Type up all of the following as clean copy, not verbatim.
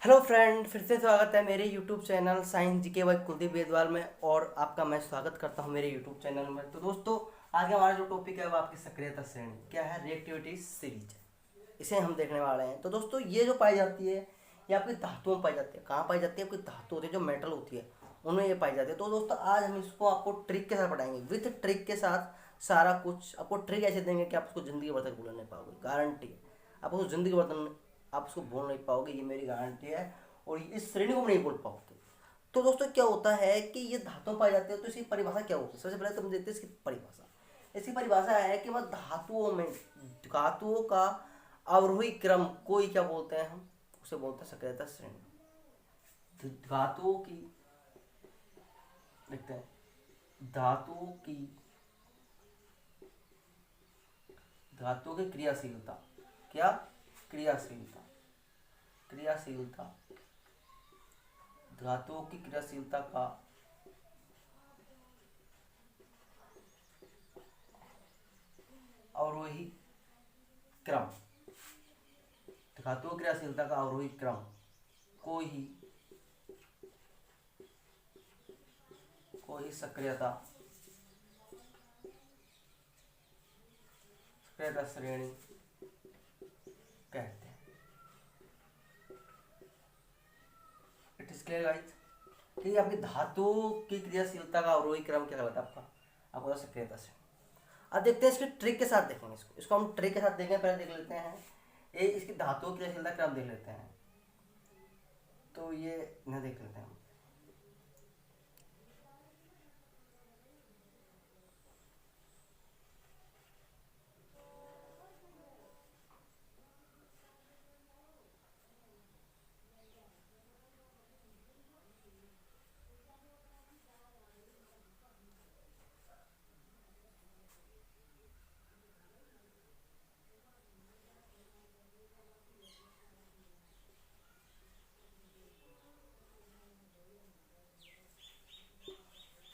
Hello friend, फिर से स्वागत है मेरे YouTube channel science GK by Kuldeep Bedwal में। और आपका मैं स्वागत करता हूं मेरे यूट्यूब चैनल में। तो दोस्तों, आज का हमारा जो टॉपिक है वो आपकी सक्रियता श्रेणी क्या है, रिएक्टिविटी सीरीज, इसे हम देखने वाले हैं। तो दोस्तों, ये जो पाई जाती है ये आपकी धातुओं में पाई जाती है। कहाँ पाई जाती है? आपकी धातु होती है जो मेटल होती है, उनमें ये पाई जाती है। तो दोस्तों, आज हम इसको आपको ट्रिक के साथ पढ़ाएंगे, विथ ट्रिक के साथ। सारा कुछ आपको ट्रिक ऐसे देंगे कि आप उसको जिंदगी भर तक भूल नहीं पाओगे, गारंटी है। आप उसको जिंदगी भर तक आप उसको भूल नहीं पाओगे, ये मेरी गारंटी है। और इस श्रेणी को भी नहीं बोल पाओगे। तो दोस्तों, क्या होता है कि ये धातु पाई जाती है, तो इसकी परिभाषा क्या होती है? सबसे पहले तो हम देखते हैं इसकी परिभाषा। इसकी परिभाषा है कि वह धातुओं में, धातुओं का अवरोही क्रम कोई क्या बोलते हैं, हम उसे बोलते हैं सक्रियता श्रेणी। धातुओं की, देखते हैं, धातुओं की, धातुओं की क्रियाशीलता, क्या क्रियाशीलता, क्रियाशीलता, धातुओं की क्रियाशीलता का अवरोही क्रम, धातुओं क्रियाशीलता का अवरोही क्रम को ही सक्रियता सक्रियता श्रेणी कहते हैं। It is clear guys? ठीक है, आपकी धातु की क्रियाशीलता का अवरोही क्रम क्या कहलाता है? आपका सक्रियता श्रेणी। अब देखते हैं इसके ट्रिक के साथ, देखेंगे इसको हम ट्रिक के साथ देखेंगे। पहले देख लेते हैं ये इसकी धातुओं की क्रियाशीलता क्रम देख लेते हैं। तो ये इन्हें देख लेते हैं हम।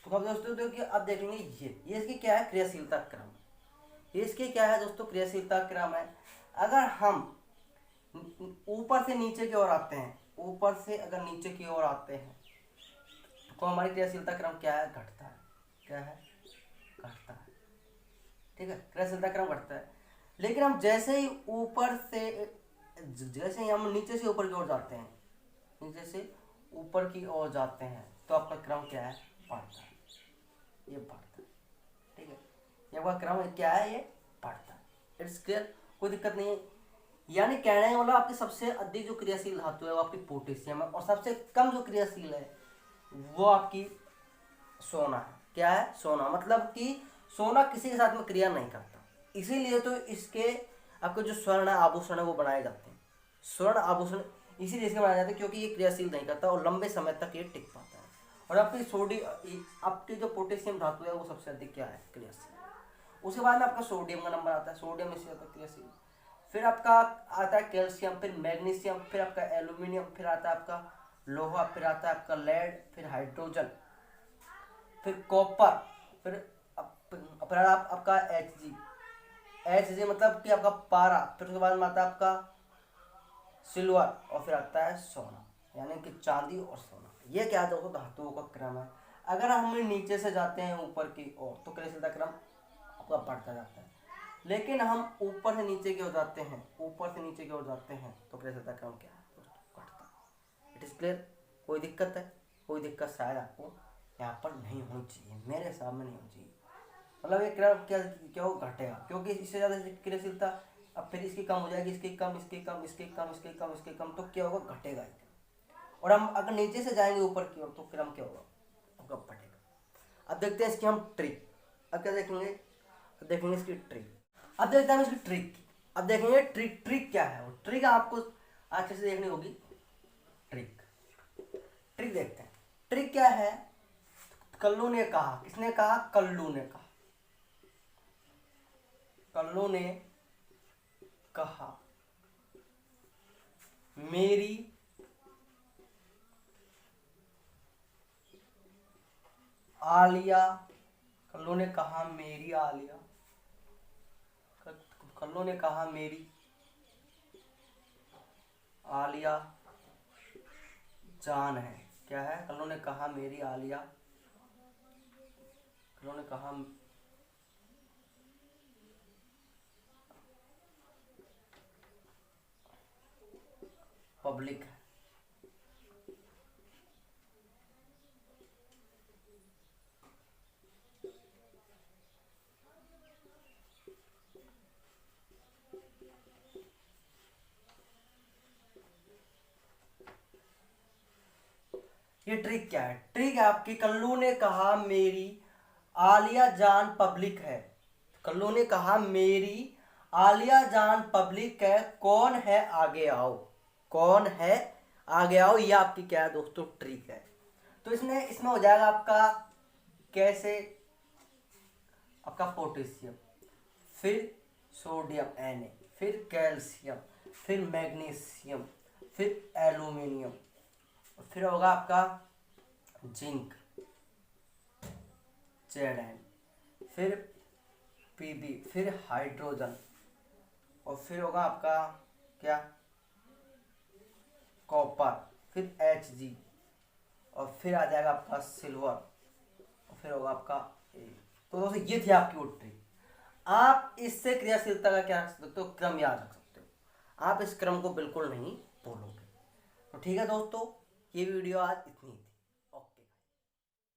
तो अब दोस्तों देखिए, अब देखेंगे ये इसकी क्या है, क्रियाशीलता क्रम। ये इसकी क्या है दोस्तों, क्रियाशीलता क्रम है। अगर हम ऊपर से नीचे की ओर आते हैं, ऊपर से अगर नीचे की ओर आते हैं तो हमारी क्रियाशीलता क्रम क्या है, घटता है। क्या है? घटता है। ठीक है, क्रियाशीलता क्रम घटता है। लेकिन हम जैसे ही ऊपर से, जैसे ही हम नीचे से ऊपर की ओर जाते हैं, नीचे से ऊपर की ओर जाते हैं, तो आपका क्रम क्या है, बढ़ता है। ये बढ़ता है। ठीक है, ये आपका क्रम क्या है, ये बढ़ता है। It's clear? कोई दिक्कत नहीं है। यानी कहने का मतलब आपकी सबसे अधिक जो क्रियाशील धातु है वो आपकी पोटेशियम है, और सबसे कम जो क्रियाशील है वो आपकी सोना है। क्या है? सोना। मतलब कि सोना किसी के साथ में क्रिया नहीं करता, इसीलिए तो इसके आपके जो स्वर्ण आभूषण है वो बनाए जाते हैं। स्वर्ण आभूषण इसीलिए इसके बनाए जाते हैं क्योंकि ये क्रियाशील नहीं करता और लंबे समय तक ये टिक पाता है। और आपकी आपकी जो पोटेशियम धातु है वो सबसे अधिक क्या है, क्रियाशील। उसके बाद में आपका सोडियम का नंबर आता है, सोडियम इससे आता है क्रियाशील। फिर आपका आता है कैल्शियम, फिर मैग्नीशियम, फिर आपका एल्यूमिनियम, फिर आता है आपका लोहा, फिर आता है आपका लेड, फिर हाइड्रोजन, फिर कॉपर, फिर फिर आपका एच जी मतलब कि आपका पारा, फिर उसके बाद में आता है आपका सिल्वर, और फिर आता है सोना, यानी कि चांदी और सोना। ये क्या है दोस्तों, धातुओं का क्रम है। अगर हम नीचे से जाते हैं ऊपर की ओर तो क्रियाशीलता क्रम आपका बढ़ता जाता है। लेकिन हम ऊपर से नीचे की ओर जाते हैं, ऊपर से नीचे की ओर जाते हैं तो क्रियाशीलता क्रम क्या है दोस्तों, घटता है। It is clear? कोई दिक्कत है? कोई दिक्कत शायद आपको यहाँ पर नहीं होनी चाहिए, मेरे हिसाब में नहीं होनी चाहिए। मतलब ये क्रम क्या क्या वो घटेगा, क्योंकि इससे ज़्यादा क्रियाशीलता, अब फिर इसकी कम हो जाएगी, इसकी कम, इसकी कम, इसकी कम, इसकी कम, इसकी कम, तो क्या होगा, घटेगा ही। और हम अगर नीचे से जाएंगे ऊपर की ओर तो क्रम क्या होगा, आपका बढ़ेगा। अब देखते हैं इसकी हम ट्रिक। अब क्या देखेंगे, अब देखेंगे इसकी ट्रिक। अब देखते हैं इसकी ट्रिक। अब देखेंगे ट्रिक, ट्रिक क्या है। वो ट्रिक आपको अच्छे से देखनी होगी। ट्रिक, ट्रिक देखते हैं। ट्रिक क्या है? कल्लू ने कहा, किसने कहा, कल्लू ने कहा, कल्लू ने कहा मेरी आलिया, कल्लू ने कहा मेरी आलिया, कल्लू ने कहा मेरी आलिया जान है। क्या है? कल्लू ने कहा मेरी आलिया, कल्लू ने कहा पब्लिक है। ये ट्रिक क्या है? ट्रिक है आपकी, कल्लू ने कहा मेरी आलिया जान पब्लिक है। कल्लू ने कहा मेरी आलिया जान पब्लिक है, कौन है आगे आओ, कौन है आगे आओ। ये आपकी क्या है दोस्तों? ट्रिक है। तो इसमें हो जाएगा आपका कैसे, आपका पोटेशियम, फिर सोडियम Na, फिर कैल्शियम, फिर मैग्नीशियम, फिर एल्यूमिनियम, फिर होगा आपका जिंक Zn, फिर Pb, फिर हाइड्रोजन, और फिर होगा आपका क्या, कॉपर, फिर Hg, और फिर आ जाएगा आपका सिल्वर, और फिर होगा आपका A। तो दोस्तों ये थी आपकी वो ट्रिक। आप इससे क्रियाशीलता का क्या रख सकते हो? क्रम याद रख सकते हो। आप इस क्रम को बिल्कुल नहीं भूलोगे। तो ठीक है दोस्तों, ये वीडियो आज इतनी थी।